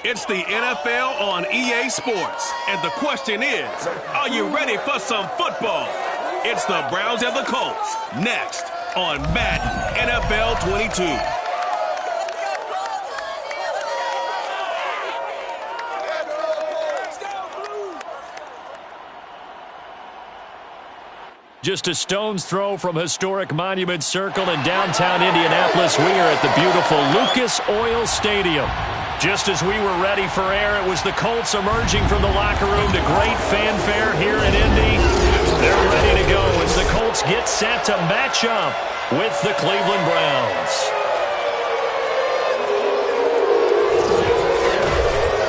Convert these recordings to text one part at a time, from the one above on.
It's the NFL on EA Sports, and the question is, are you ready for some football? It's the Browns and the Colts, next on Madden NFL 22. Just a stone's throw from historic Monument Circle in downtown Indianapolis, we are at the beautiful Lucas Oil Stadium. Just as we were ready for air, it was the Colts emerging from the locker room to great fanfare here in Indy. They're ready to go as the Colts get set to match up with the Cleveland Browns.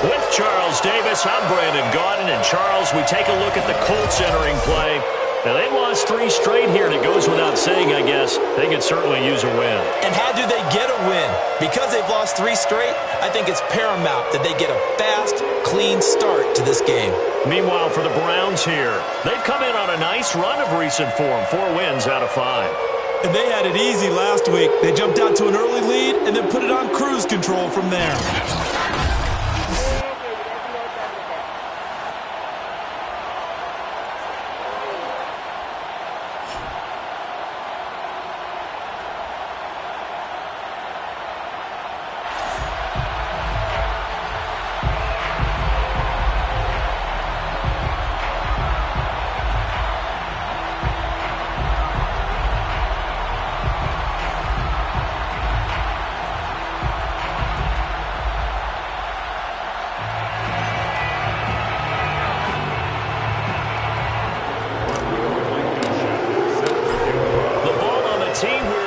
With Charles Davis, I'm Brandon Gaudin, and Charles, we take a look at the Colts entering play. Now, they've lost 3 straight here, and it goes without saying, I guess, they could certainly use a win. And how do they get a win? Because they've lost 3 straight, I think it's paramount that they get a fast, clean start to this game. Meanwhile, for the Browns here, they've come in on a nice run of recent form, 4 wins out of 5. And they had it easy last week. They jumped out to an early lead and then put it on cruise control from there.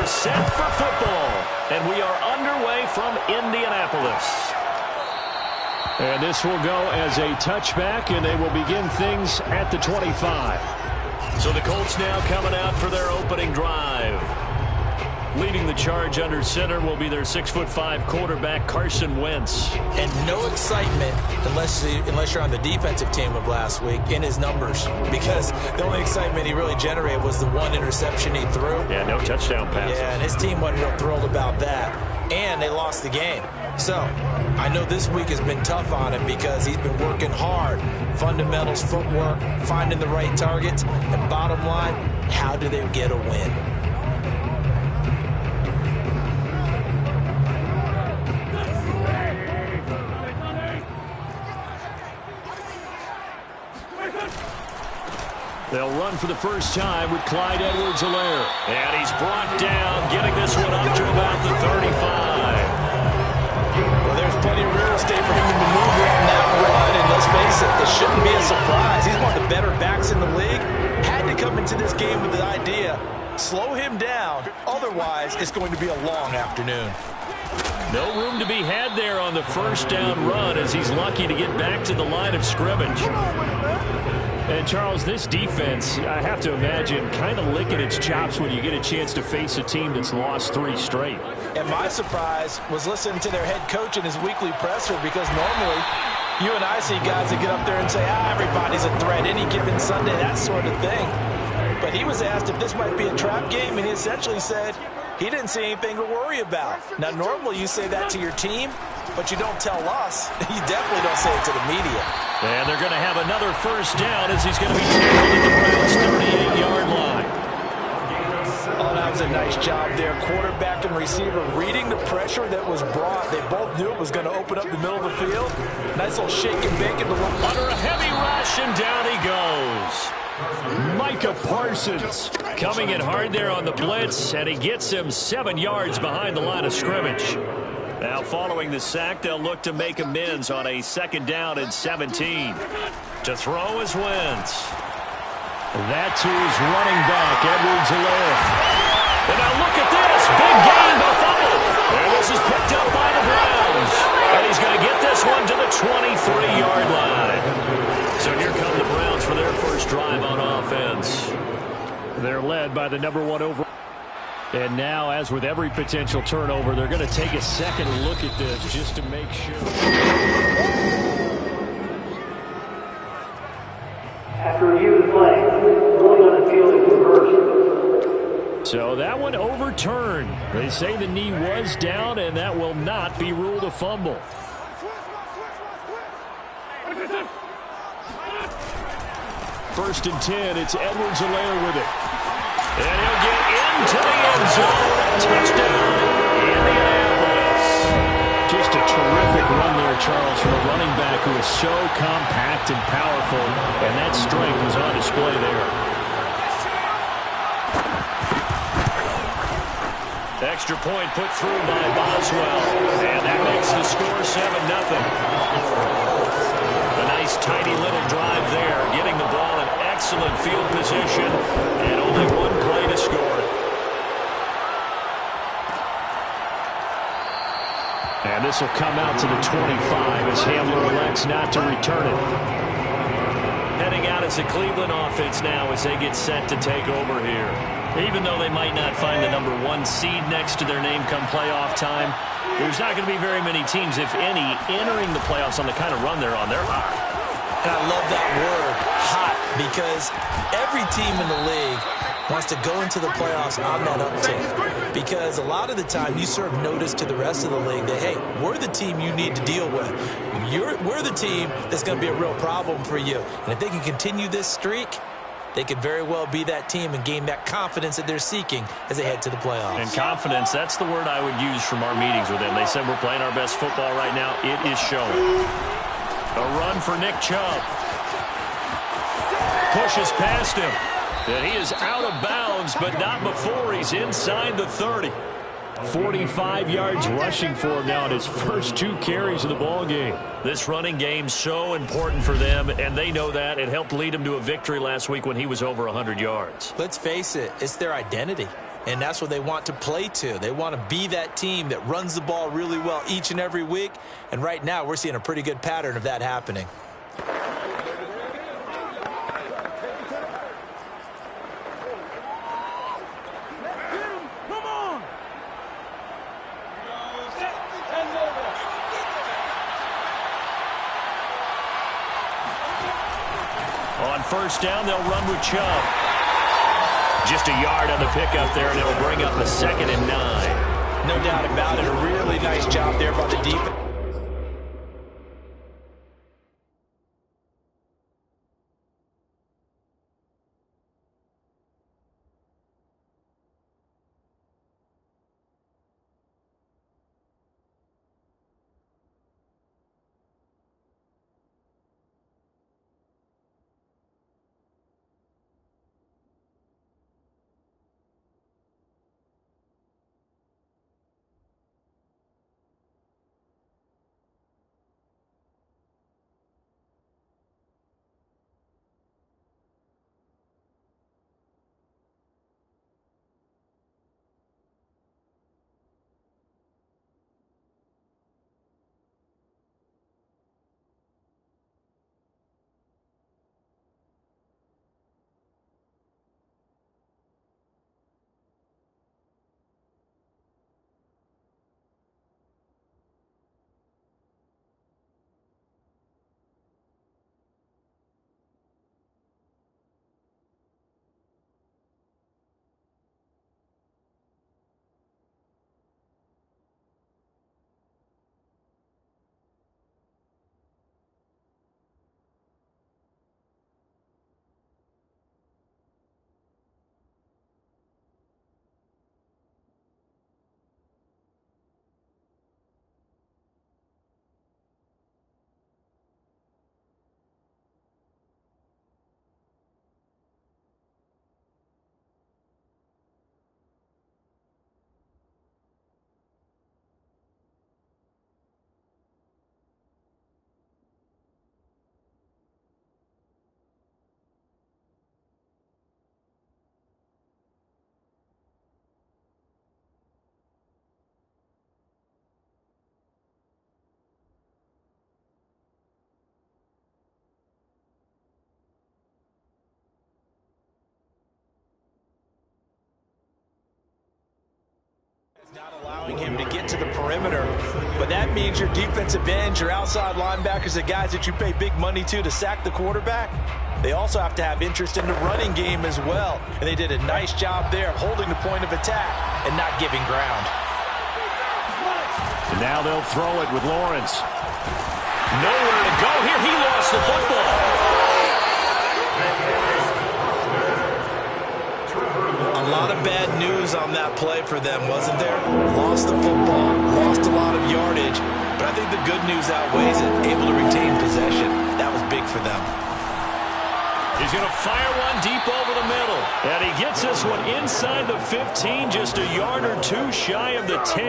Set for football, and we are underway from Indianapolis. And this will go as a touchback, and they will begin things at the 25. So the Colts now coming out for their opening drive. Leading the charge under center will be their 6'5" quarterback, Carson Wentz. And no excitement unless you're on the defensive team of last week in his numbers, because the only excitement he really generated was the 1 interception he threw. Yeah, no touchdown passes. Yeah, and his team wasn't real thrilled about that. And they lost the game. So I know this week has been tough on him because he's been working hard. Fundamentals, footwork, finding the right targets. And bottom line, how do they get a win? They'll run for the first time with Clyde Edwards-Helaire. And he's brought down, getting this one up to about the 35. Well, there's plenty of real estate for him to maneuver on that run, and let's face it, it shouldn't be a surprise. He's one of the better backs in the league. Had to come into this game with the idea, slow him down, otherwise it's going to be a long afternoon. No room to be had there on the first down run as he's lucky to get back to the line of scrimmage. And, Charles, this defense, I have to imagine, kind of licking its chops when you get a chance to face a team that's lost 3 straight. And my surprise was listening to their head coach in his weekly presser, because normally you and I see guys that get up there and say, everybody's a threat any given Sunday, that sort of thing. But he was asked if this might be a trap game, and he essentially said he didn't see anything to worry about. Now, normally you say that to your team, but you don't tell us. You definitely don't say it to the media. And they're going to have another first down as he's going to be tackled at the Browns' 38-yard line. Oh, that was a nice job there. Quarterback and receiver reading the pressure that was brought. They both knew it was going to open up the middle of the field. Nice little shake and bake in the one. Under a heavy rush, and down he goes. Micah Parsons coming in hard there on the blitz, and he gets him 7 yards behind the line of scrimmage. Now, following the sack, they'll look to make amends on a 2nd down and 17. To throw is Wentz. That, too, is running back, Edwards-Helaire. And now look at this. Big gain, but fumble. And this is picked up by the Browns. And he's going to get this one to the 23-yard line. So here come the Browns for their first drive on offense. They're led by the number 1 overall. And now, as with every potential turnover, they're going to take a second look at this just to make sure. After review of the play, ruling on the field is reversed. So that one overturned. They say the knee was down, and that will not be ruled a fumble. 1st and 10. It's Edwards-Helaire with it. And he'll get into the end zone. Touchdown, Indianapolis. Just a terrific run there, Charles, from a running back who is so compact and powerful, and that strength was on display there. Extra point put through by Boswell, and that makes the score 7-0. A nice, tidy little drive there, getting the ball in excellent field position, and only one play to score. And this will come out to the 25 as Hamler elects not to return it. Heading out as a Cleveland offense now as they get set to take over here. Even though they might not find the number 1 seed next to their name come playoff time, there's not going to be very many teams, if any, entering the playoffs on the kind of run they're on. They're hot. And I love that word, hot, because every team in the league wants to go into the playoffs on that uptick. Because a lot of the time you serve notice to the rest of the league that, hey, we're the team you need to deal with. We're the team that's going to be a real problem for you. And if they can continue this streak, they could very well be that team and gain that confidence that they're seeking as they head to the playoffs. And confidence, that's the word I would use from our meetings with them. They said we're playing our best football right now. It is showing. A run for Nick Chubb. Pushes past him. And he is out of bounds, but not before he's inside the 30. 45 yards rushing for him now in his first 2 carries of the ball game. This running game so important for them, and they know that. It helped lead them to a victory last week when he was over 100 yards. Let's face it, it's their identity, and that's what they want to play to. They want to be that team that runs the ball really well each and every week, and right now we're seeing a pretty good pattern of that happening. On first down, they'll run with Chubb. Just a yard on the pickup there, and it'll bring up a 2nd and 9. No doubt about it. A really nice job there by the defense. Not allowing him to get to the perimeter, but that means your defensive ends, your outside linebackers, the guys that you pay big money to sack the quarterback, they also have to have interest in the running game as well. And they did a nice job there holding the point of attack and not giving ground. And now they'll throw it with Lawrence. Nowhere to go here. He lost the football. news on that play for them, wasn't there? Lost the football, lost a lot of yardage, but I think the good news outweighs it. Able to retain possession. That was big for them. He's going to fire one deep over the middle. And he gets this one inside the 15, just a yard or two shy of the 10.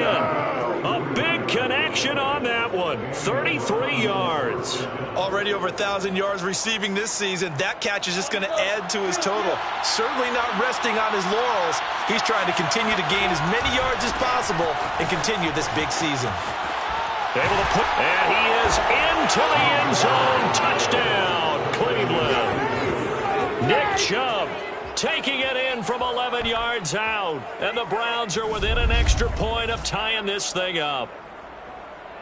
A big connection on that one. 33 yards. Already over 1,000 yards receiving this season. That catch is just going to add to his total. Certainly not resting on his laurels. He's trying to continue to gain as many yards as possible and continue this big season. Able to put, and he is into the end zone. Touchdown, Cleveland. Nick Chubb taking it in from 11 yards out. And the Browns are within an extra point of tying this thing up.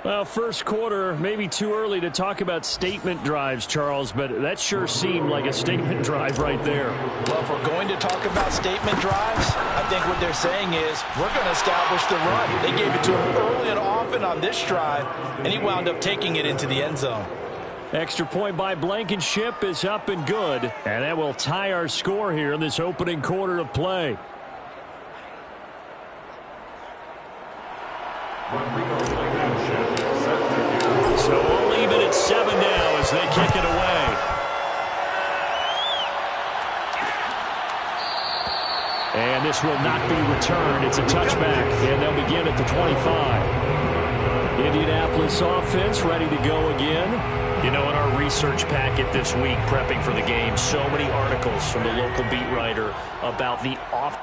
Well, first quarter, maybe too early to talk about statement drives, Charles, but that sure seemed like a statement drive right there. Well, if we're going to talk about statement drives, I think what they're saying is we're going to establish the run. They gave it to him early and often on this drive, and he wound up taking it into the end zone. Extra point by Blankenship is up and good, and that will tie our score here in this opening quarter of play. So we'll leave it at 7 now as they kick it away. And this will not be returned. It's a touchback, and they'll begin at the 25. Indianapolis offense ready to go again. You know, in our research packet this week, prepping for the game, so many articles from the local beat writer about the off.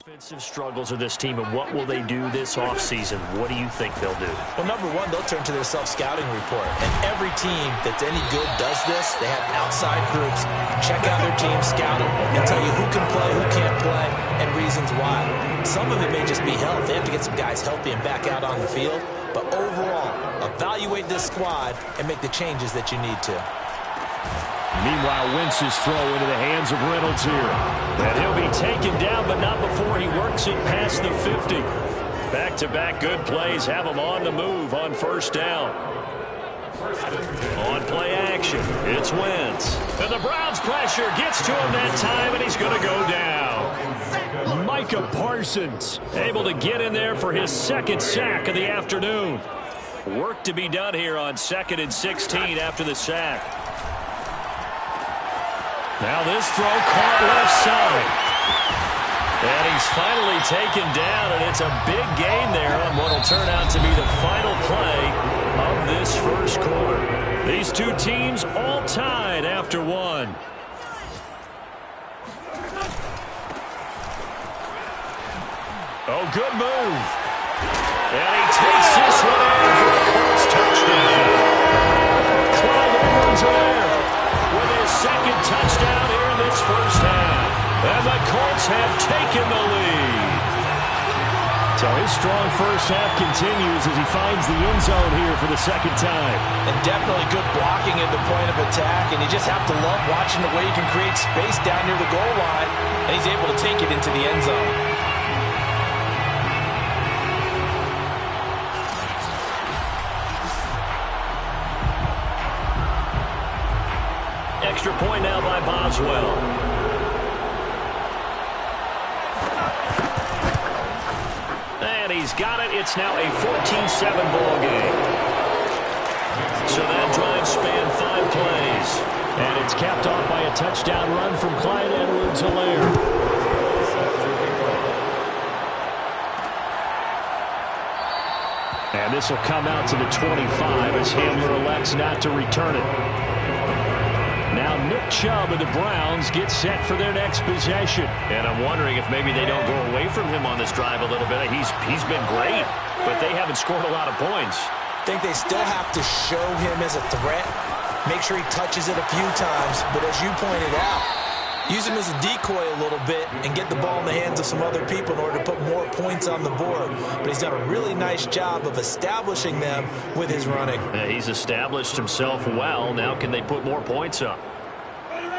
Offensive struggles of this team, and what will they do this offseason? What do you think they'll do? Well, number one, they'll turn to their self-scouting report. And every team that's any good does this. They have outside groups. Check out their team, scout them, and tell you who can play, who can't play, and reasons why. Some of it may just be health. They have to get some guys healthy and back out on the field. But overall, evaluate this squad and make the changes that you need to. Meanwhile, Wentz's throw into the hands of Reynolds here. And he'll be taken down, but not before he works it past the 50. Back-to-back good plays have him on the move on first down. On play action, it's Wentz. And the Browns pressure gets to him that time, and he's going to go down. Micah Parsons able to get in there for his second sack of the afternoon. Work to be done here on 2nd and 16 after the sack. Now this throw caught left side. And he's finally taken down, and it's a big gain there on what will turn out to be the final play of this first quarter. These two teams all tied after one. Oh, good move. And he takes this one in for a Colts touchdown. Clyde Edwards-Helaire with his second touchdown here in this first half. And the Colts have taken the lead. So his strong first half continues as he finds the end zone here for the second time. And definitely good blocking at the point of attack. And you just have to love watching the way he can create space down near the goal line. And he's able to take it into the end zone. extra point now by Boswell. And he's got it. It's now a 14-7 ball game. So that drive spanned 5 plays. And it's capped off by a touchdown run from Clyde Edwards-Helaire. And this will come out to the 25 as Hamler elects not to return it. Now Nick Chubb of the Browns gets set for their next possession. And I'm wondering if maybe they don't go away from him on this drive a little bit. He's been great, but they haven't scored a lot of points. I think they still have to show him as a threat. Make sure he touches it a few times. But as you pointed out, use him as a decoy a little bit and get the ball in the hands of some other people in order to put more points on the board. But he's done a really nice job of establishing them with his running. Yeah, he's established himself well. Now can they put more points up?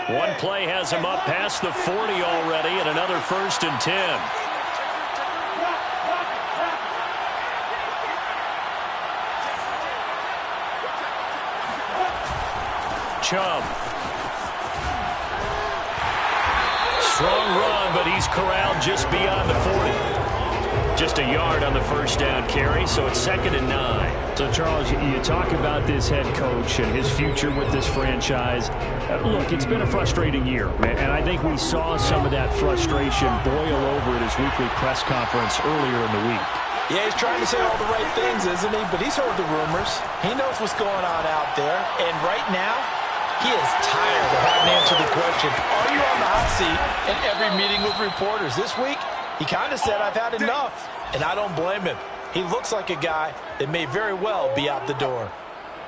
One play has him up past the 40 already, and another 1st and 10. Chubb. Strong run, but he's corralled just beyond the 40. Just a yard on the first down carry, so it's 2nd and 9. So, Charles, you talk about this head coach and his future with this franchise. Look, it's been a frustrating year, and I think we saw some of that frustration boil over at his weekly press conference earlier in the week. Yeah, he's trying to say all the right things, isn't he? But he's heard the rumors. He knows what's going on out there. And right now, he is tired of having to answer the question, are you on the hot seat in every meeting with reporters? This week, he kind of said, I've had enough. And I don't blame him. He looks like a guy that may very well be out the door.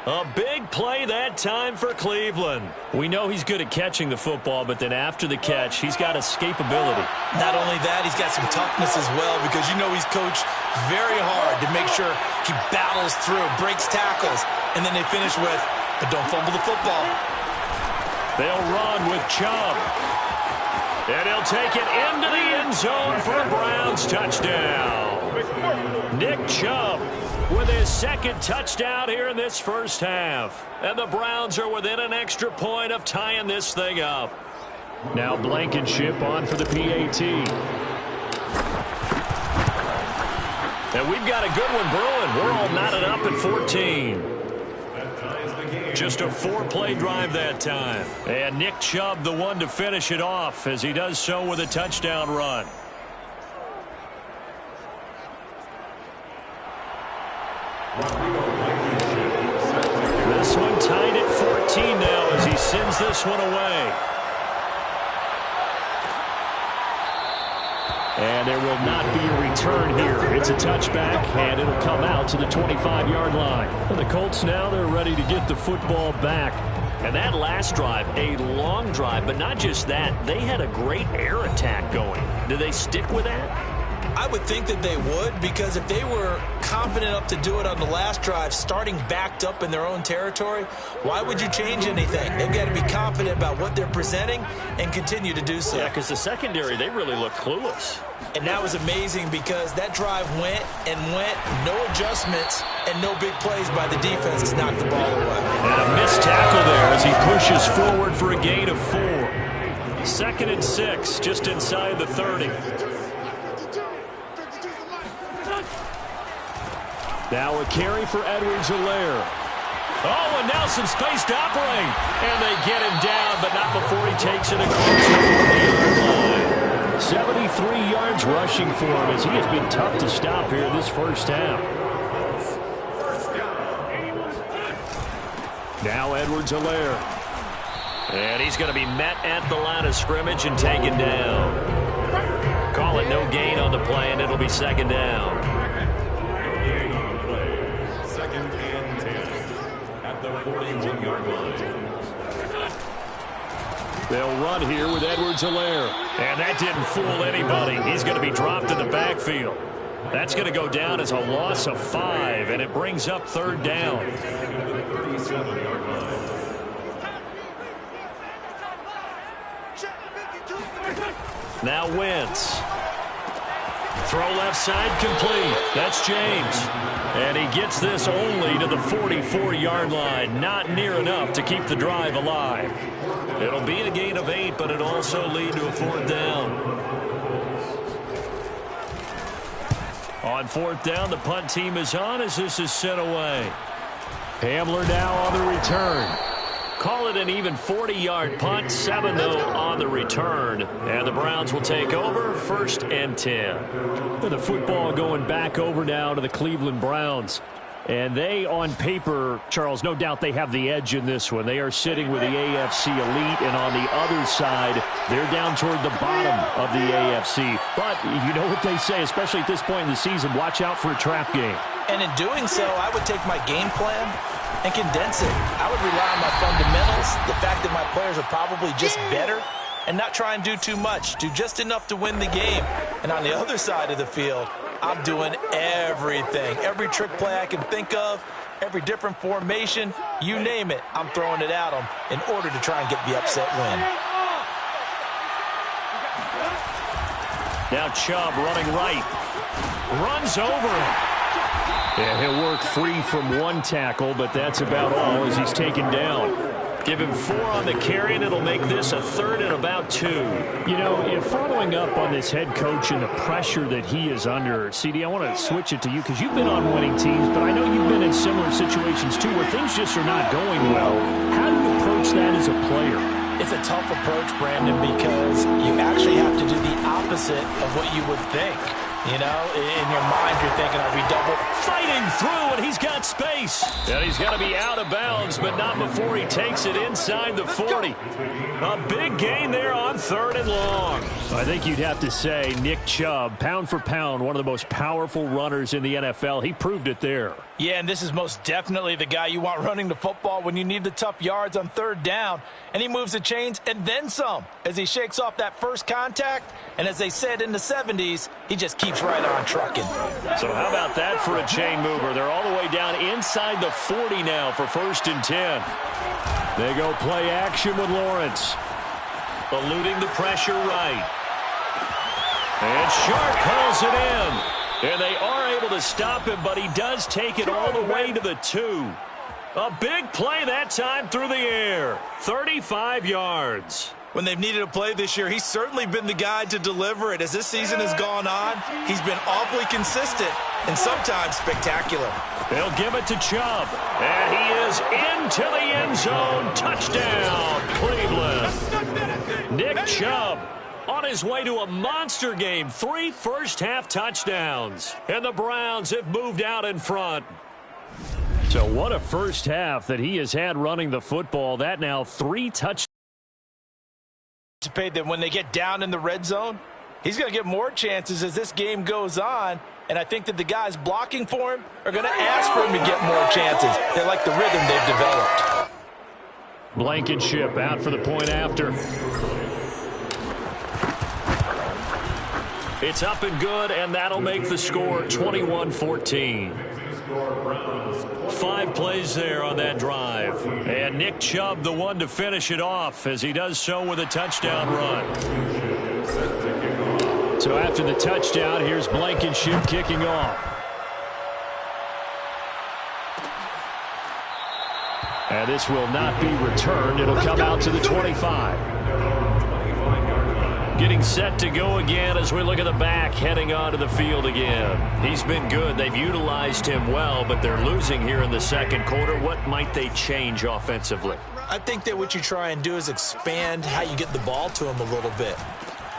A big play that time for Cleveland. We know he's good at catching the football, but then after the catch, he's got escapability. Not only that, he's got some toughness as well, because you know he's coached very hard to make sure he battles through, breaks tackles, and then they finish with, but don't fumble the football. They'll run with Chubb. And he'll take it into the end zone for a Browns touchdown. Nick Chubb with his 2nd touchdown here in this first half. And the Browns are within an extra point of tying this thing up. Now Blankenship on for the PAT. And we've got a good one brewing. We're all knotted up at 14. Just a 4-play drive that time. And Nick Chubb the one to finish it off as he does so with a touchdown run. This one tied at 14 now as he sends this one away. And there will not be a return here. It's a touchback, and it'll come out to the 25-yard line. And the Colts now, they're ready to get the football back. And that last drive, a long drive, but not just that. They had a great air attack going. Do they stick with that? I would think that they would, because if they were confident enough to do it on the last drive, starting backed up in their own territory, why would you change anything? They've got to be confident about what they're presenting and continue to do so. Yeah, because the secondary, they really look clueless. And that was amazing because that drive went and went, no adjustments and no big plays by the defense to knock the ball away. And a missed tackle there as he pushes forward for a gain of 4. 2nd and 6, just inside the 30. Now a carry for Edwards-Helaire. Oh, and now some space to operate. And they get him down, but not before he takes it across the 40-yard line. 73 yards rushing for him as he has been tough to stop here this first half. Now Edwards-Helaire. And he's going to be met at the line of scrimmage and taken down. Call it no gain on the play, and it'll be 2nd down. 2nd and 10 at the 41-yard line. They'll run here with Edwards-Helaire. And that didn't fool anybody. He's going to be dropped in the backfield. That's going to go down as a loss of 5, and it brings up 3rd down. Now Wentz. Throw left side complete. That's James. And he gets this only to the 44-yard line. Not near enough to keep the drive alive. It'll be a gain of 8, but it'll also lead to a 4th down. On 4th down, the punt team is on as this is sent away. Hamler now on the return. Call it an even 40-yard punt, 7 though on the return. And the Browns will take over, 1st and 10. And the football going back over now to the Cleveland Browns. And they, on paper, Charles, no doubt they have the edge in this one. They are sitting with the AFC elite, and on the other side, they're down toward the bottom of the AFC. But you know what they say, especially at this point in the season, watch out for a trap game. And in doing so, I would take my game plan and condense it. I would rely on my fundamentals, the fact that my players are probably just better, and not try and do too much, do just enough to win the game. And on the other side of the field, I'm doing everything. Every trick play I can think of, every different formation, you name it, I'm throwing it at them in order to try and get the upset win. Now Chubb running right. Runs over him. And he'll work free from one tackle, but that's about all as he's taken down. Give him 4 on the carry, and it'll make this a 3rd and about 2. You know, following up on this head coach and the pressure that he is under, CD, I want to switch it to you because you've been on winning teams, but I know you've been in similar situations too where things just are not going well. How do you approach that as a player? It's a tough approach, Brandon, because you actually have to do the opposite of what you would think. You know, in your mind, you're thinking, are we double? Fighting through, and he's got space. And he's going to be out of bounds, but not before he takes it inside the 40. A big gain there on 3rd and long. I think you'd have to say Nick Chubb, pound for pound, one of the most powerful runners in the NFL. He proved it there. Yeah, and this is most definitely the guy you want running the football when you need the tough yards on 3rd down. And he moves the chains and then some as he shakes off that first contact. And as they said in the 70s, he just keeps right on trucking. So how about that for a chain mover? They're all the way down inside the 40 now for 1st and 10. They go play action with Lawrence. Eluding the pressure right. And Sharp calls it in. And they are able to stop him, but he does take it all the way to the 2. A big play that time through the air. 35 yards. When they've needed a play this year, he's certainly been the guy to deliver it. As this season has gone on, he's been awfully consistent and sometimes spectacular. They'll give it to Chubb. And he is into the end zone. Touchdown, Cleveland. Nick Chubb on his way to a monster game. 3 first-half touchdowns. And the Browns have moved out in front. So what a first half that he has had running the football. That now 3 touchdowns. That when they get down in the red zone, he's going to get more chances as this game goes on. And I think that the guys blocking for him are going to ask for him to get more chances. They like the rhythm they've developed. Blankenship out for the point after. It's up and good, and that'll make the score 21-14. 5 plays there on that drive. And Nick Chubb, the one to finish it off, as he does so with a touchdown run. So after the touchdown, here's Blankenship kicking off. And this will not be returned. It'll come out to the 25. Getting set to go again as we look at the back, heading onto the field again. He's been good. They've utilized him well, but they're losing here in the second quarter. What might they change offensively? I think that what you try and do is expand how you get the ball to him a little bit.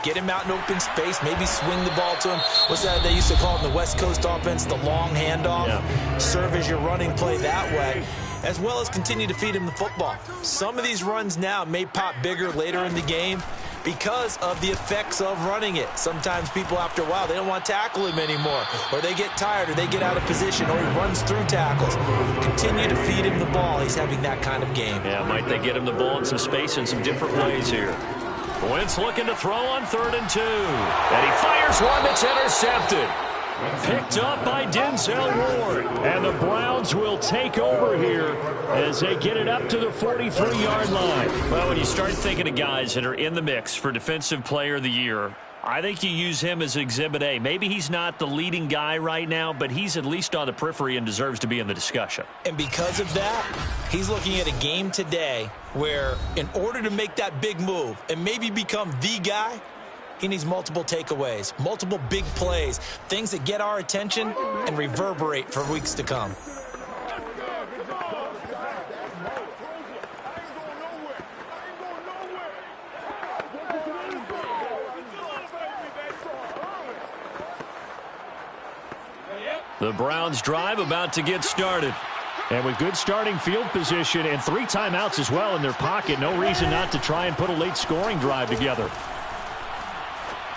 Get him out in open space, maybe swing the ball to him. What's that they used to call it in the West Coast offense, the long handoff? Yeah. Serve as your running play that way, as well as continue to feed him the football. Some of these runs now may pop bigger later in the game because of the effects of running it. Sometimes people, after a while, they don't want to tackle him anymore, or they get tired, or they get out of position, or he runs through tackles. Continue to feed him the ball. He's having that kind of game. Yeah, might they get him the ball in some space in some different ways here. Wentz looking to throw on 3rd and 2. And he fires one that's intercepted. Picked up by Denzel Ward. And the Browns will take over here as they get it up to the 43-yard line. Well, when you start thinking of guys that are in the mix for Defensive Player of the Year, I think you use him as Exhibit A. Maybe he's not the leading guy right now, but he's at least on the periphery and deserves to be in the discussion. And because of that, he's looking at a game today where in order to make that big move and maybe become the guy, he needs multiple takeaways, multiple big plays, things that get our attention and reverberate for weeks to come. The Browns drive about to get started. And with good starting field position and 3 timeouts as well in their pocket, no reason not to try and put a late scoring drive together.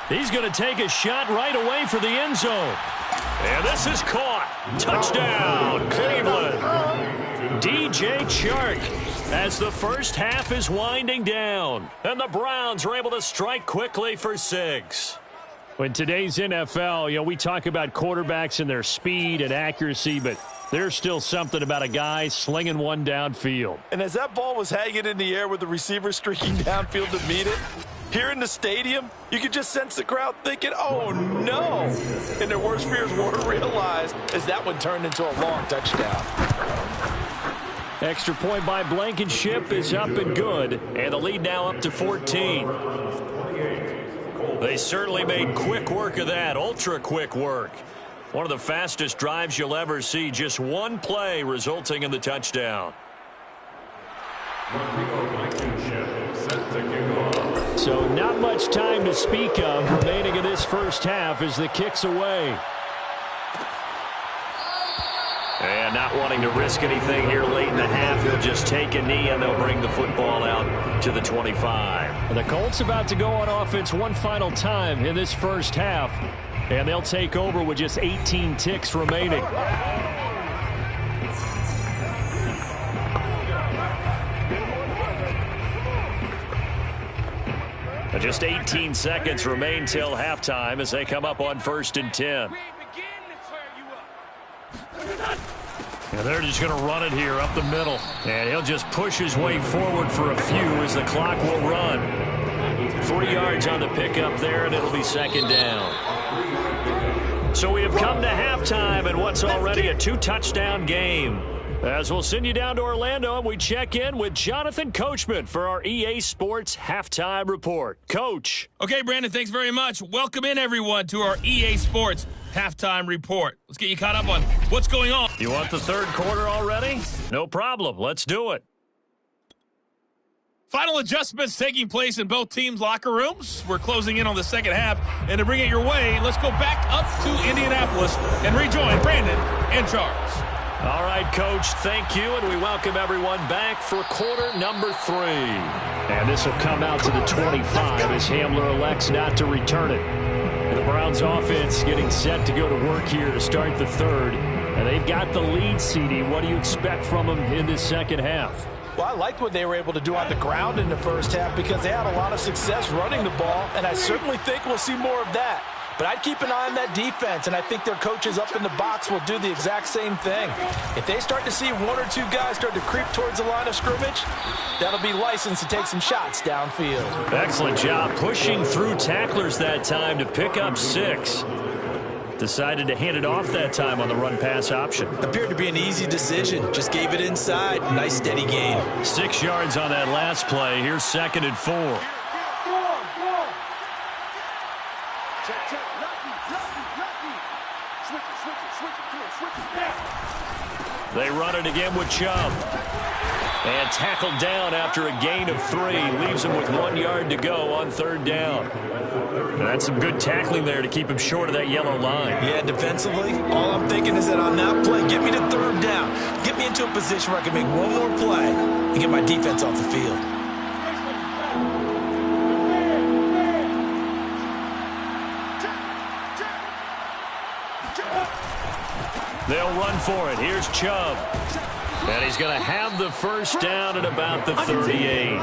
He's going to take a shot right away for the end zone. And this is caught. Touchdown, Cleveland. DJ Chark as the first half is winding down. And the Browns are able to strike quickly for 6. In today's NFL, we talk about quarterbacks and their speed and accuracy, but there's still something about a guy slinging one downfield. And as that ball was hanging in the air with the receiver streaking downfield to meet it, here in the stadium, you could just sense the crowd thinking, oh, no. And their worst fears were realized as that one turned into a long touchdown. Extra point by Blankenship is up and good, and the lead now up to 14. They certainly made quick work of that, ultra-quick work. One of the fastest drives you'll ever see, just one play resulting in the touchdown. So not much time to speak of remaining in this first half as the kick's away. And not wanting to risk anything here late in the half, he'll just take a knee and they'll bring the football out to the 25. The Colts about to go on offense one final time in this first half, and they'll take over with just 18 ticks remaining. Just 18 seconds remain till halftime as they come up on 1st and 10. And they're just going to run it here up the middle. And he'll just push his way forward for a few as the clock will run. 3 yards on the pickup there, and it'll be 2nd down. So we have come to halftime in what's already a 2-touchdown game. As we'll send you down to Orlando, and we check in with Jonathan Coachman for our EA Sports Halftime Report. Coach. Okay, Brandon, thanks very much. Welcome in, everyone, to our EA Sports Halftime Report. Let's get you caught up on what's going on. You want the third quarter already? No problem. Let's do it. Final adjustments taking place in both teams' locker rooms. We're closing in on the second half. And to bring it your way, let's go back up to Indianapolis and rejoin Brandon and Charles. All right, Coach, thank you, and we welcome everyone back for quarter number 3. And this will come out to the 25 as Hamler elects not to return it. And the Browns offense getting set to go to work here to start the third. And they've got the lead, CD. What do you expect from them in this second half? Well, I liked what they were able to do on the ground in the first half because they had a lot of success running the ball, and I certainly think we'll see more of that. But I'd keep an eye on that defense, and I think their coaches up in the box will do the exact same thing. If they start to see 1 or 2 guys start to creep towards the line of scrimmage, that'll be licensed to take some shots downfield. Excellent job pushing through tacklers that time to pick up 6. Decided to hand it off that time on the run-pass option. Appeared to be an easy decision. Just gave it inside. Nice, steady gain. 6 yards on that last play. Here's 2nd and 4. They run it again with Chubb. And tackled down after a gain of 3. Leaves him with 1 yard to go on 3rd down. And that's some good tackling there to keep him short of that yellow line. Yeah, defensively, all I'm thinking is that on that play, get me to 3rd down. Get me into a position where I can make one more play and get my defense off the field. They'll run for it. Here's Chubb. And he's going to have the first down at about the 38.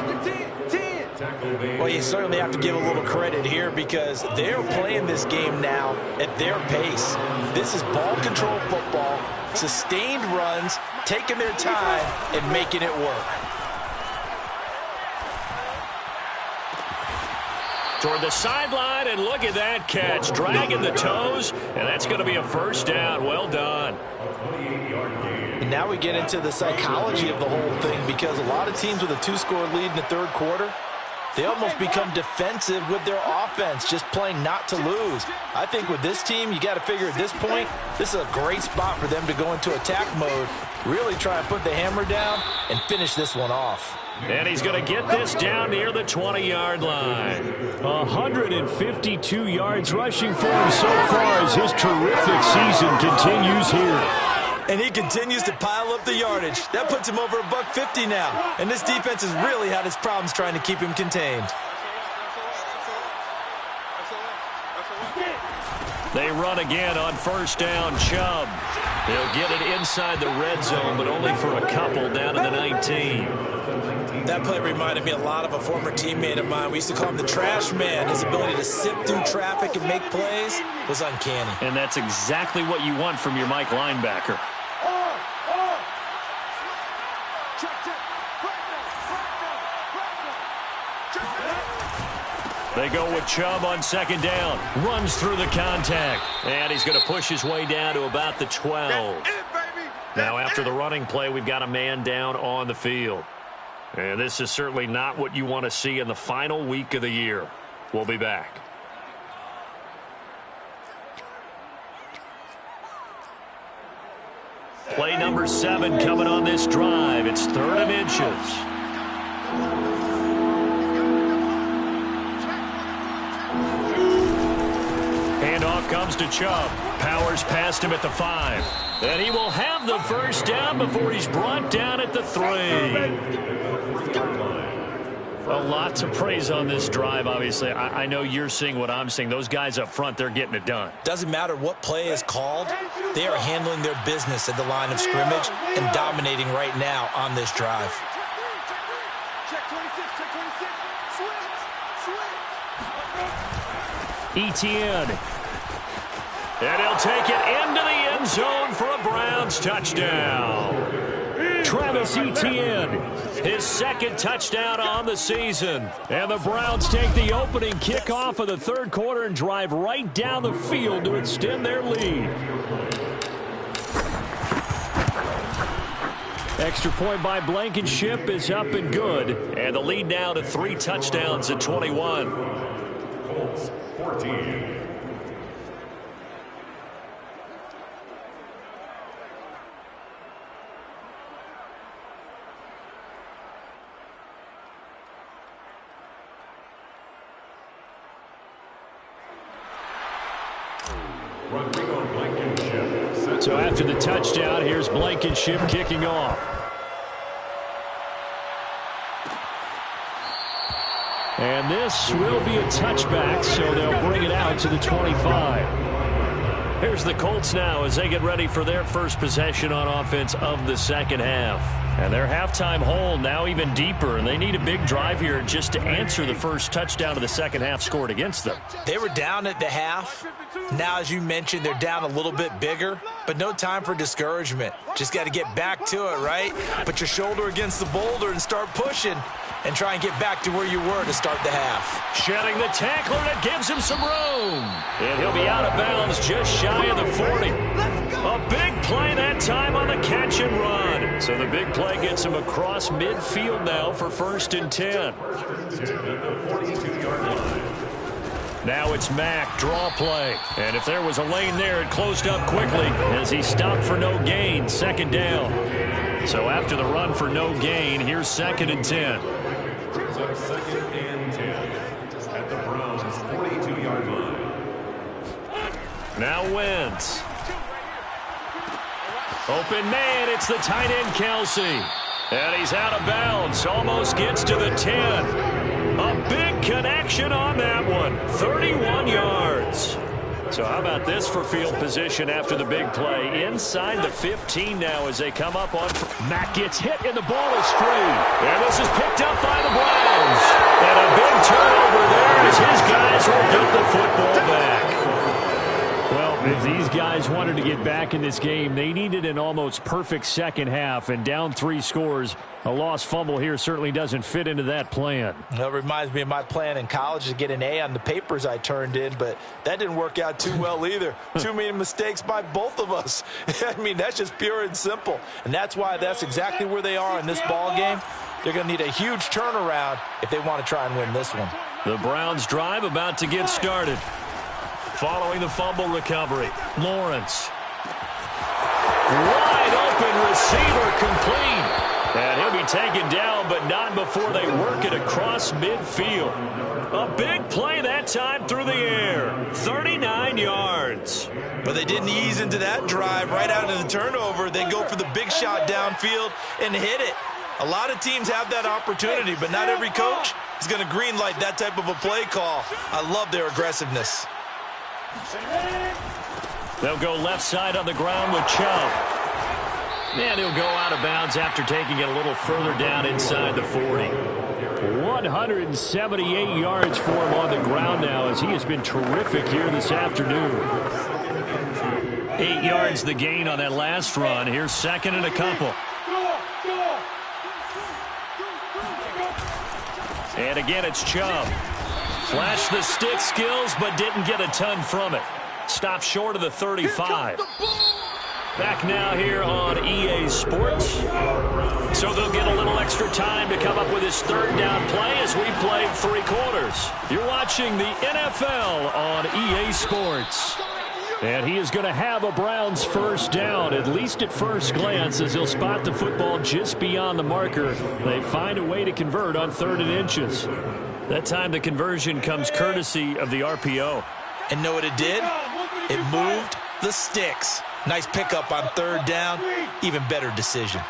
Well, you certainly have to give a little credit here because they're playing this game now at their pace. This is ball control football, sustained runs, taking their time, and making it work. Toward the sideline, and look at that catch. Dragging the toes, and that's going to be a first down. Well done. And now we get into the psychology of the whole thing, because a lot of teams with a 2-score lead in the third quarter, they almost become defensive with their offense, just playing not to lose. I think with this team, you got to figure at this point, this is a great spot for them to go into attack mode, really try and put the hammer down and finish this one off. And he's going to get this down near the 20-yard line. 152 yards rushing for him so far as his terrific season continues here. And he continues to pile up the yardage. That puts him over $150 now. And this defense has really had its problems trying to keep him contained. They run again on first down. Chubb. They'll get it inside the red zone, but only for a couple down to the 19. That play reminded me a lot of a former teammate of mine. We used to call him the trash man. His ability to sift through traffic and make plays was uncanny. And that's exactly what you want from your Mike linebacker. They go with Chubb on second down. Runs through the contact. And he's going to push his way down to about the 12. Now after the running play, we've got a man down on the field. And this is certainly not what you want to see in the final week of the year. We'll be back. Play number 7 coming on this drive. It's 3rd and inches. Handoff comes to Chubb. Powers past him at the 5. And he will have the first down before he's brought down at the 3. A lot to praise on this drive, obviously. I know you're seeing what I'm seeing. Those guys up front, they're getting it done. Doesn't matter what play is called. They are handling their business at the line of scrimmage and dominating right now on this drive. Etienne. And he'll take it into the end zone for a Browns touchdown. Travis Etienne, his 2nd touchdown on the season. And the Browns take the opening kickoff of the third quarter and drive right down the field to extend their lead. Extra point by Blankenship is up and good. And the lead now to 3 touchdowns at 21. Colts 14. So after the touchdown, here's Blankenship kicking off. And this will be a touchback, so they'll bring it out to the 25. Here's the Colts now as they get ready for their first possession on offense of the second half. And their halftime hole now even deeper, and they need a big drive here just to answer the first touchdown of the second half scored against them. They were down at the half. Now, as you mentioned, they're down a little bit bigger, but no time for discouragement. Just got to get back to it, right? Put your shoulder against the boulder and start pushing and try and get back to where you were to start the half. Shedding the tackler, that gives him some room. And he'll be out of bounds just shy of the 40. A big play that time on the catch and run. So the big play gets him across midfield now for 1st and 10. Now it's Mack, draw play. And if there was a lane there, it closed up quickly as he stopped for no gain, 2nd down. So after the run for no gain, here's 2nd and 10. So 2nd and 10 at the Browns' 42-yard line. Now Wentz. Open man, it's the tight end Kelsey. And he's out of bounds, almost gets to the 10. A big connection on that one, 31 yards. So how about this for field position after the big play? Inside the 15 now as they come up on. Mack gets hit and the ball is free. And this is picked up by the Browns. And a big turnover there as his guys will get the football back. Well, If these guys wanted to get back in this game, they needed an almost perfect second half, and down 3 scores. A lost fumble here certainly doesn't fit into that plan. That reminds me of my plan in college to get an A on the papers I turned in, but that didn't work out too well either. Too many mistakes by both of us. I mean, that's just pure and simple. And that's why that's exactly where they are in this ball game. They're going to need a huge turnaround if they want to try and win this one. The Browns drive about to get started. Following the fumble recovery, Lawrence. Wide open receiver complete. And he'll be taken down, but not before they work it across midfield. A big play that time through the air. 39 yards. But they didn't ease into that drive right out of the turnover. They go for the big shot downfield and hit it. A lot of teams have that opportunity, but not every coach is going to greenlight that type of a play call. I love their aggressiveness. They'll go left side on the ground with Chubb. And he'll go out of bounds after taking it a little further down inside the 40. 178 yards for him on the ground now, as he has been terrific here this afternoon. 8 yards the gain on that last run. Here's second and a couple. And again, it's Chubb. Flashed the stick skills, but didn't get a ton from it. Stopped short of the 35. Back now here on EA Sports. So they'll get a little extra time to come up with his third down play as we play 3 quarters. You're watching the NFL on EA Sports. And he is going to have a Browns first down, at least at first glance, as he'll spot the football just beyond the marker. They find a way to convert on 3rd and inches. That time the conversion comes courtesy of the RPO. And know what it did? It moved the sticks. Nice pickup on 3rd down. Even better decision.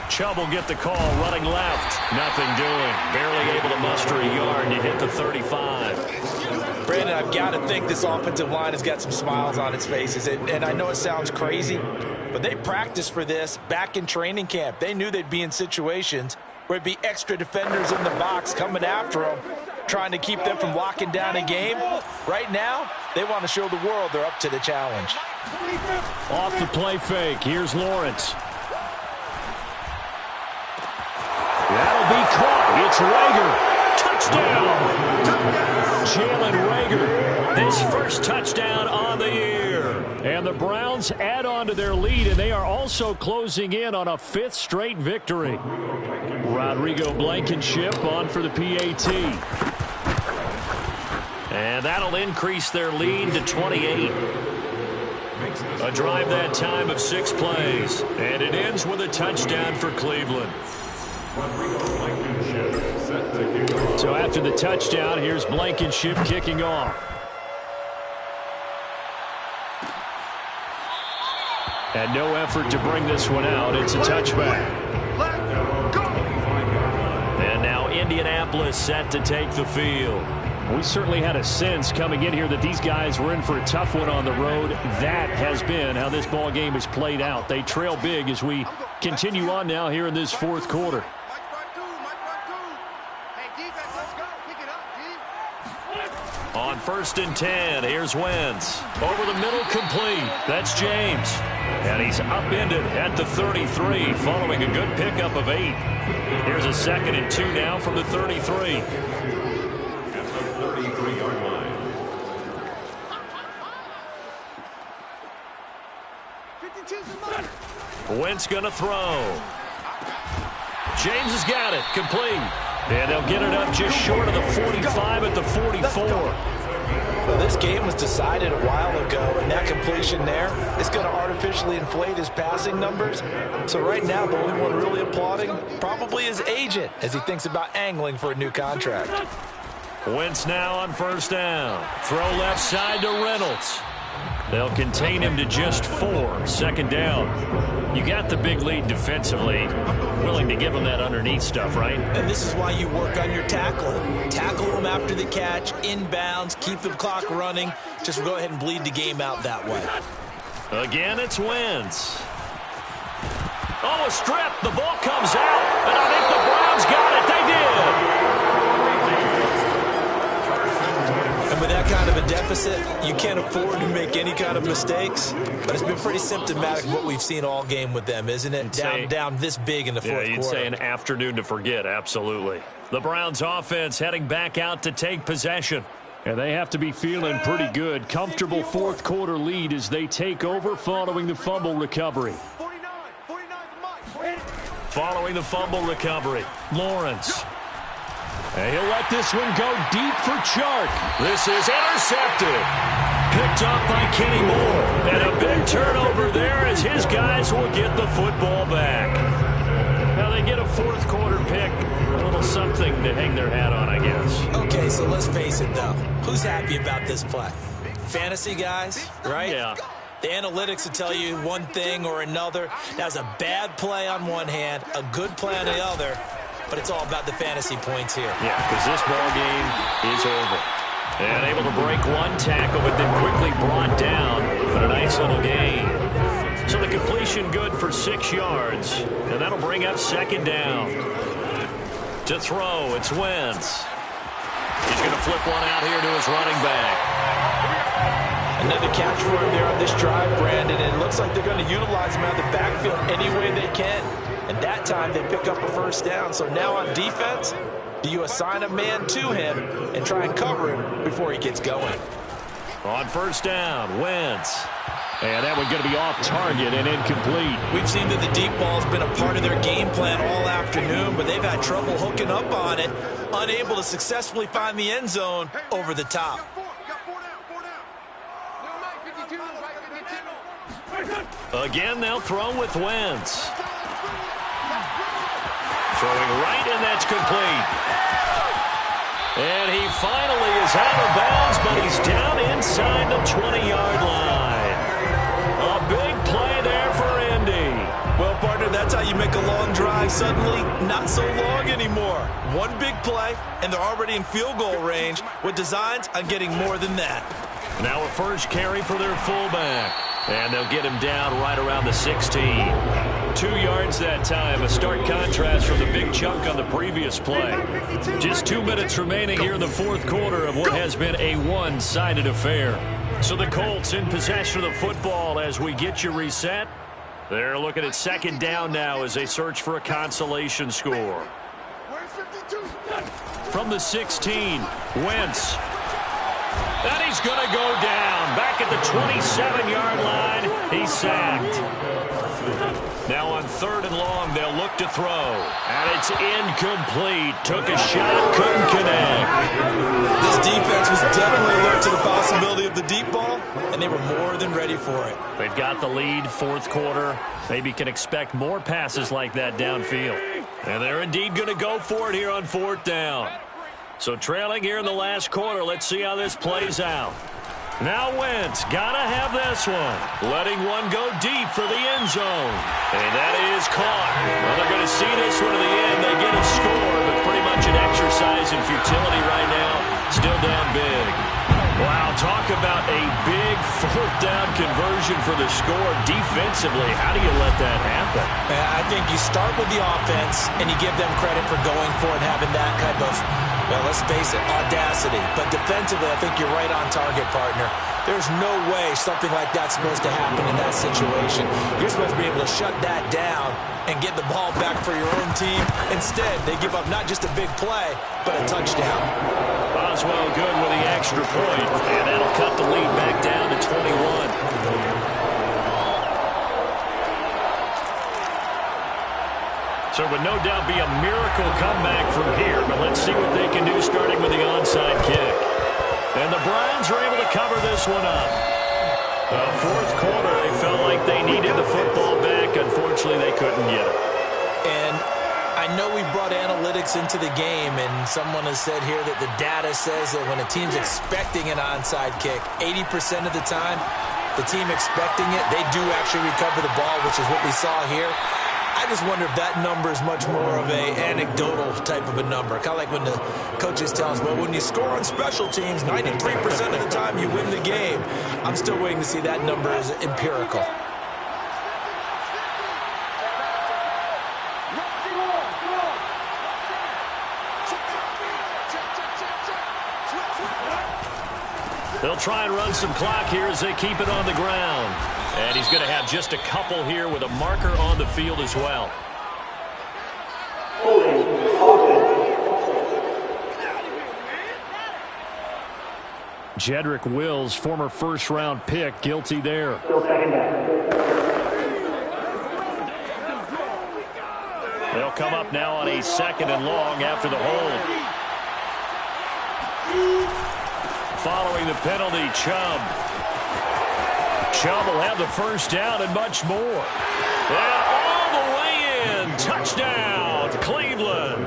Chubb will get the call, running left. Nothing doing. Barely able to muster a yard to hit the 35. Brandon, I've got to think this offensive line has got some smiles on its faces. And I know it sounds crazy, but they practiced for this back in training camp. They knew they'd be in situations where it'd be extra defenders in the box coming after them, trying to keep them from locking down a game. Right now, they want to show the world they're up to the challenge. Off the play fake. Here's Lawrence. That'll be caught. It's Rager. Touchdown. Jalen Rager. His first touchdown on the year. And the Browns add on to their lead, and they are also closing in on a 5th straight victory. Rodrigo Blankenship on for the PAT. And that'll increase their lead to 28. A drive that time of 6 plays. And it ends with a touchdown for Cleveland. So after the touchdown, here's Blankenship kicking off. And no effort to bring this one out. It's a touchback. And now Indianapolis set to take the field. We certainly had a sense coming in here that these guys were in for a tough one on the road. That has been how this ball game has played out. They trail big as we continue on now here in this 4th quarter. On 1st and 10, here's Wentz. Over the middle, complete. That's James. And he's upended at the 33, following a good pickup of 8. Here's a 2nd and 2 now from the 33. At the 33-yard line. Wentz going to throw. James has got it. Complete. And they'll get it up just short of the 45 at the 44. Well, this game was decided a while ago, and that completion there is going to artificially inflate his passing numbers. So right now, the only one really applauding probably his agent as he thinks about angling for a new contract. Wentz now on 1st down. Throw left side to Reynolds. They'll contain him to just 4. 2nd down. You got the big lead defensively. Willing to give him that underneath stuff, right? And this is why you work on your tackling. Tackle them after the catch, inbounds, keep the clock running. Just go ahead and bleed the game out that way. Again, it's Wentz. Oh, a strip. The ball comes out. And I think the Browns got it. They did. And with that kind of a deficit, you can't afford to make any kind of mistakes. But it's been pretty symptomatic of what we've seen all game with them, isn't it? Down this big in the fourth quarter. Yeah, you'd say an afternoon to forget, absolutely. The Browns offense heading back out to take possession. And they have to be feeling pretty good. Comfortable fourth quarter lead as they take over following the fumble recovery. Following the fumble recovery, Lawrence. And he'll let this one go deep for Chark. This is intercepted. Picked up by Kenny Moore. And a big turnover there as his guys will get the football back. Now they get a fourth quarter pick. A little something to hang their hat on, I guess. Okay, so let's face it, though. Who's happy about this play? Fantasy guys, right? Yeah. The analytics will tell you one thing or another. That was a bad play on one hand, a good play on the other, but it's all about the fantasy points here. Yeah, because this ball game is over. And able to break one tackle, but then quickly brought down. But a nice little gain. So the completion good for 6 yards, and that'll bring up second down. To throw, it's Wentz. He's going to flip one out here to his running back. Another catch for him there on this drive, Brandon, and it looks like they're going to utilize him out of the backfield any way they can. And that time they pick up a first down. So now on defense, do you assign a man to him and try and cover him before he gets going? On first down, Wentz. And that one going to be off target and incomplete. We've seen that the deep ball has been a part of their game plan all afternoon, but they've had trouble hooking up on it, unable to successfully find the end zone over the top. Again, they'll throw with Wentz. Throwing right, and that's complete. And he finally is out of bounds, but he's down inside the 20-yard line. A big play there for Indy. Well, partner, that's how you make a long drive suddenly not so long anymore. One big play, and they're already in field goal range with designs on getting more than that. Now a first carry for their fullback. And they'll get him down right around the 16. 2 yards that time. A stark contrast from the big chunk on the previous play. Just 2 minutes remaining here in the fourth quarter of what has been a one-sided affair. So the Colts in possession of the football as we get you reset. They're looking at second down now as they search for a consolation score. From the 16, Wentz. And he's going to go down. Back at the 27-yard line. He's sacked. Now on third and long, they'll look to throw. And it's incomplete. Took a shot, couldn't connect. This defense was definitely alert to the possibility of the deep ball, and they were more than ready for it. They've got the lead, fourth quarter. Maybe can expect more passes like that downfield. And they're indeed going to go for it here on fourth down. So trailing here in the last quarter, let's see how this plays out. Now Wentz, gotta have this one. Letting one go deep for the end zone. And that is caught. Well, they're going to see this one to the end. They get a score, but pretty much an exercise in futility right now. Still down big. Wow, talk about a big fourth down conversion for the score defensively. How do you let that happen? I think you start with the offense, and you give them credit for going for it and having that kind of, well, let's face it, audacity. But defensively, I think you're right on target, partner. There's no way something like that's supposed to happen in that situation. You're supposed to be able to shut that down and get the ball back for your own team. Instead, they give up not just a big play, but a touchdown. Boswell good with the extra point, and that'll cut the lead back down to 21. So it would no doubt be a miracle comeback from here, but let's see what they can do starting with the onside kick. And the Browns are able to cover this one up. Fourth quarter, they felt like they needed the football back. Unfortunately, they couldn't get it. And I know we brought analytics into the game, and someone has said here that the data says that when a team's expecting an onside kick, 80% of the time, the team expecting it, they do actually recover the ball, which is what we saw here. I just wonder if that number is much more of a anecdotal type of a number. Kind of like when the coaches tell us, well, when you score on special teams, 93% of the time you win the game. I'm still waiting to see that number as empirical. They'll try and run some clock here as they keep it on the ground. And he's going to have just a couple here with a marker on the field as well. Jedrick Wills, former first-round pick, guilty there. They'll come up now on a 2nd and long after the hold. Following the penalty, Chubb. Chubb will have the first down and much more. And all the way in. Touchdown, Cleveland.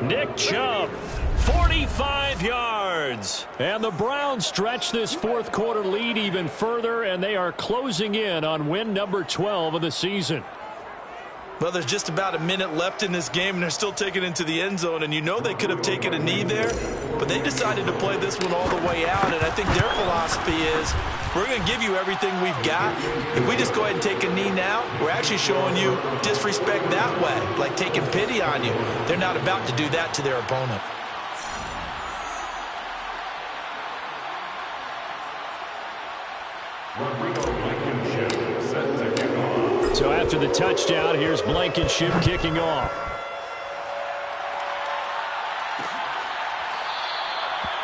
Nick Chubb, 45 yards. And the Browns stretch this fourth quarter lead even further, and they are closing in on win number 12 of the season. Well, there's just about a minute left in this game, and they're still taking it into the end zone. And you know they could have taken a knee there, but they decided to play this one all the way out. And I think their philosophy is, we're going to give you everything we've got. If we just go ahead and take a knee now, we're actually showing you disrespect that way, like taking pity on you. They're not about to do that to their opponent. So after the touchdown, here's Blankenship kicking off.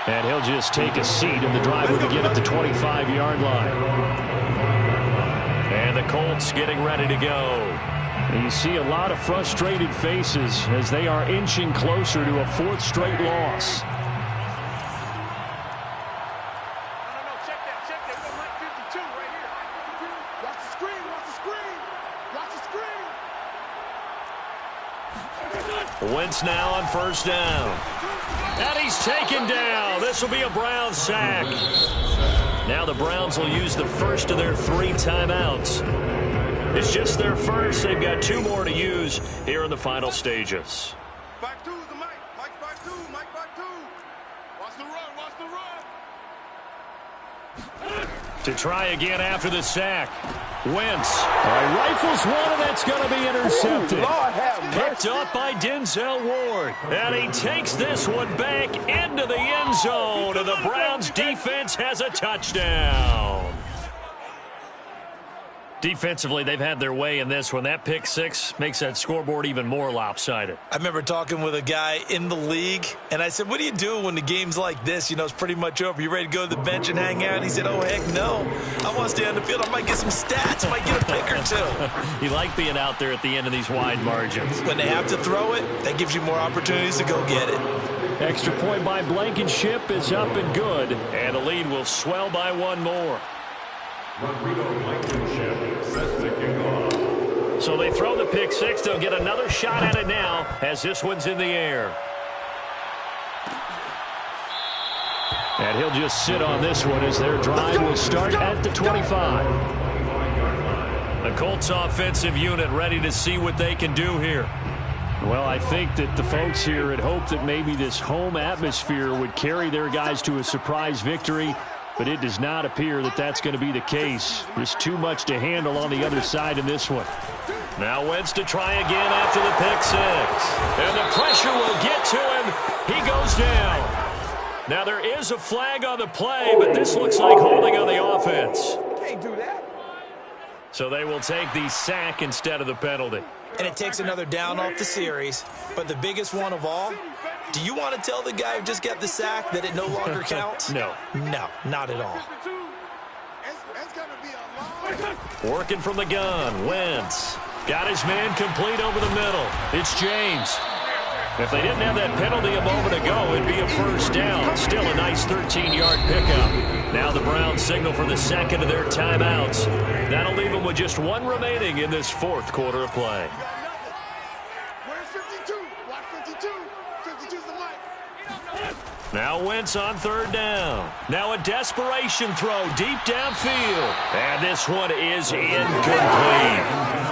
And he'll just take a seat, and the drive will begin at the 25-yard line. And the Colts getting ready to go. And you see a lot of frustrated faces as they are inching closer to a 4th straight loss. Wentz now on first down. And he's taken down. This will be a Browns sack. Now the Browns will use the first of their 3 timeouts. It's just their first. They've got 2 more to use here in the final stages. Back 2 is the Mike. Mike back 2. Mike back 2. Watch the run. Watch the run. To try again after the sack. Wentz rifles one, and that's going to be intercepted. Picked up by Denzel Ward. And he takes this one back into the end zone, and the Browns defense has a touchdown. Defensively, they've had their way in this one. That pick 6 makes that scoreboard even more lopsided. I remember talking with a guy in the league, and I said, what do you do when the game's like this? You know, it's pretty much over. You ready to go to the bench and hang out? And he said, oh, heck no. I want to stay on the field. I might get some stats. I might get a pick or 2. You like being out there at the end of these wide margins. When they have to throw it, that gives you more opportunities to go get it. Extra point by Blankenship is up and good. And the lead will swell by 1 more. So they throw the pick 6. They'll get another shot at it now as this one's in the air. And he'll just sit on this one as their drive will start at the 25. The Colts offensive unit ready to see what they can do here. Well, I think that the folks here had hoped that maybe this home atmosphere would carry their guys to a surprise victory, but it does not appear that that's going to be the case. There's too much to handle on the other side in this one. Now Wentz to try again after the pick 6. And the pressure will get to him. He goes down. Now there is a flag on the play, but this looks like holding on the offense. Can't do that. So they will take the sack instead of the penalty. And it takes another down off the series. But the biggest one of all, do you want to tell the guy who just got the sack that it no longer counts? No. No, not at all. Working from the gun, Wentz. Got his man complete over the middle. It's James. If they didn't have that penalty a moment ago, it'd be a first down. Still a nice 13-yard pickup. Now the Browns signal for the second of their timeouts. That'll leave them with just 1 remaining in this 4th quarter of play. Where's 52? Watch 52. 52's the Mike. Now Wentz on 3rd down. Now a desperation throw deep downfield. And this one is incomplete.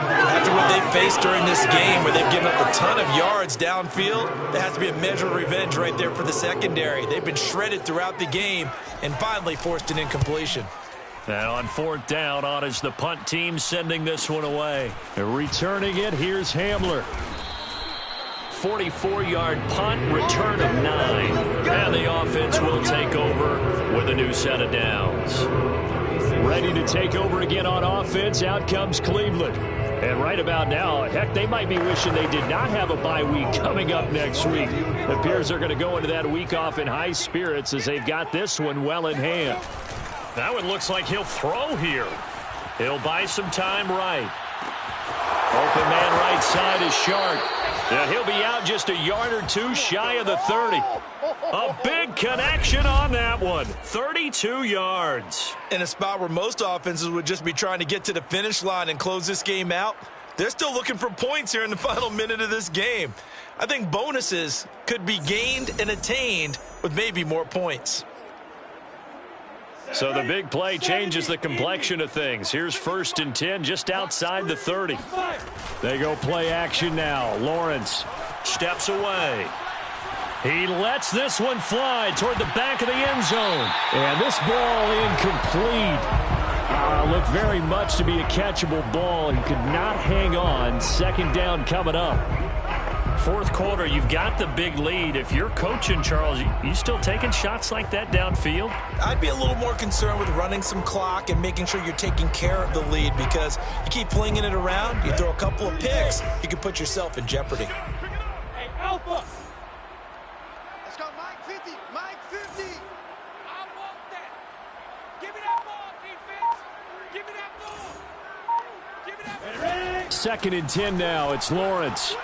After what they've faced during this game where they've given up a ton of yards downfield, there has to be a measure of revenge right there for the secondary. They've been shredded throughout the game and finally forced an incompletion. Now on 4th down, on is the punt team sending this one away. And returning it, here's Hamler. 44-yard punt, return of 9. And the offense will take over with a new set of downs. Ready to take over again on offense. Out comes Cleveland. And right about now, heck, they might be wishing they did not have a bye week coming up next week. It appears they're going to go into that week off in high spirits as they've got this one well in hand. Now it looks like he'll throw here. He'll buy some time right. Open man right side is Shark. And he'll be out just a yard or two shy of the 30. A big connection on that one. 32 yards. In a spot where most offenses would just be trying to get to the finish line and close this game out, they're still looking for points here in the final minute of this game. I think bonuses could be gained and attained with maybe more points. So the big play changes the complexion of things. Here's 1st and 10 just outside the 30. They go play action now. Lawrence steps away. He lets this one fly toward the back of the end zone. And this ball incomplete. Looked very much to be a catchable ball and could not hang on. 2nd down coming up. 4th quarter, you've got the big lead. If you're coaching, Charles, you still taking shots like that downfield? I'd be a little more concerned with running some clock and making sure you're taking care of the lead, because you keep flinging it around, you throw a couple of picks, you can put yourself in jeopardy. Hey, Alpha. Let's go, Mike 50. Mike 50. I want that. Give me that ball, defense. Give me that ball. Give me that ball. 2nd and 10 now. It's Lawrence.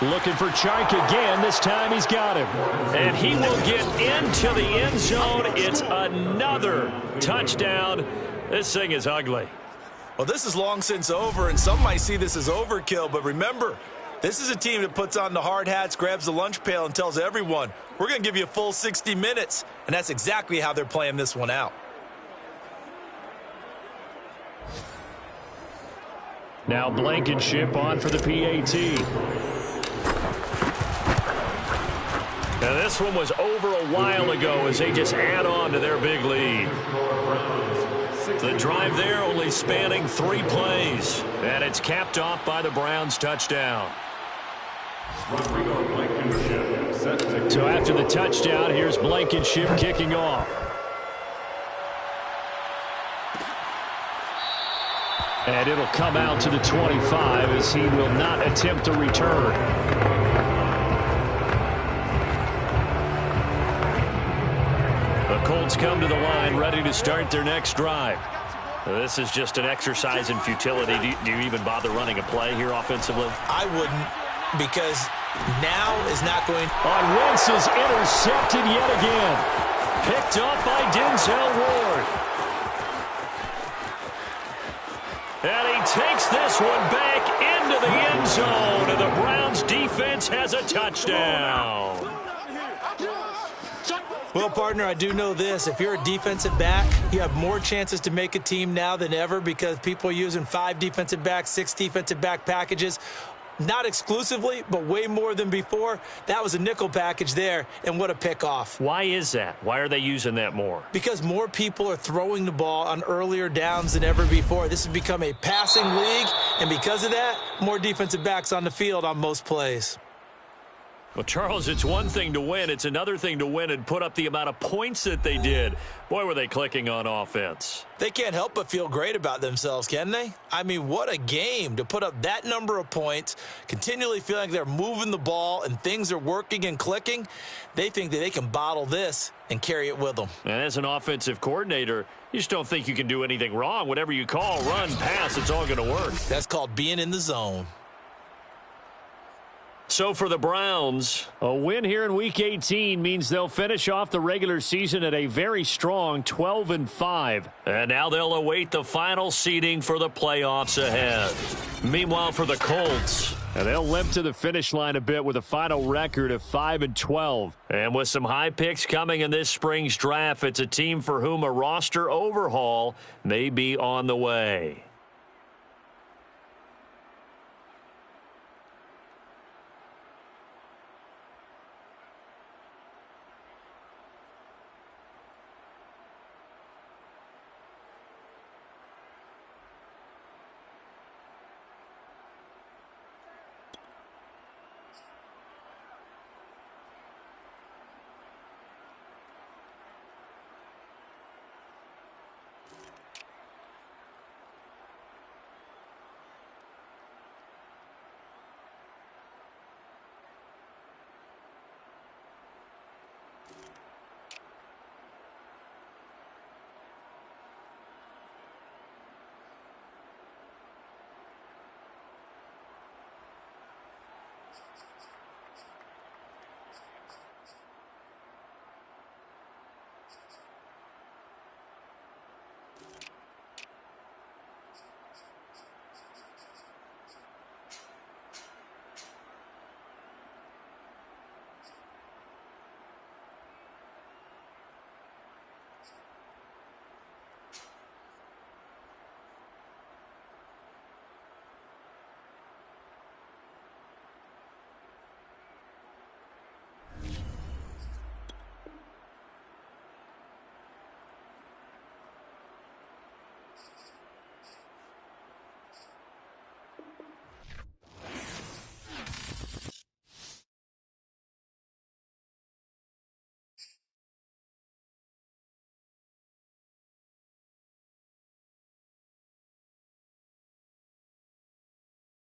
Looking for Chark again. This time he's got him. And he will get into the end zone. It's another touchdown. This thing is ugly. Well, this is long since over, and some might see this as overkill. But remember, this is a team that puts on the hard hats, grabs the lunch pail, and tells everyone, we're going to give you a full 60 minutes. And that's exactly how they're playing this one out. Now Blankenship on for the PAT. Now this one was over a while ago as they just add on to their big lead. The drive there only spanning 3 plays. And it's capped off by the Browns' touchdown. So after the touchdown, here's Blankenship kicking off. And it'll come out to the 25 as he will not attempt to return. The Colts come to the line ready to start their next drive. This is just an exercise in futility. Do you even bother running a play here offensively? I wouldn't, because now is not going. Wentz is intercepted yet again. Picked up by Denzel Ward. And he takes this one back into the end zone, and the Browns defense has a touchdown. Well, partner, I do know this. If you're a defensive back, you have more chances to make a team now than ever, because people are using 5 defensive backs, 6 defensive back packages. Not exclusively, but way more than before. That was a nickel package there, and what a pickoff. Why is that? Why are they using that more? Because more people are throwing the ball on earlier downs than ever before. This has become a passing league, and because of that, more defensive backs on the field on most plays. Well, Charles, it's one thing to win. It's another thing to win and put up the amount of points that they did. Boy, were they clicking on offense. They can't help but feel great about themselves, can they? I mean, what a game to put up that number of points, continually feeling like they're moving the ball and things are working and clicking. They think that they can bottle this and carry it with them. And as an offensive coordinator, you just don't think you can do anything wrong. Whatever you call, run, pass, it's all going to work. That's called being in the zone. So for the Browns, a win here in Week 18 means they'll finish off the regular season at a very strong 12-5. And now they'll await the final seeding for the playoffs ahead. Meanwhile, for the Colts, and they'll limp to the finish line a bit with a final record of 5-12. And with some high picks coming in this spring's draft, it's a team for whom a roster overhaul may be on the way.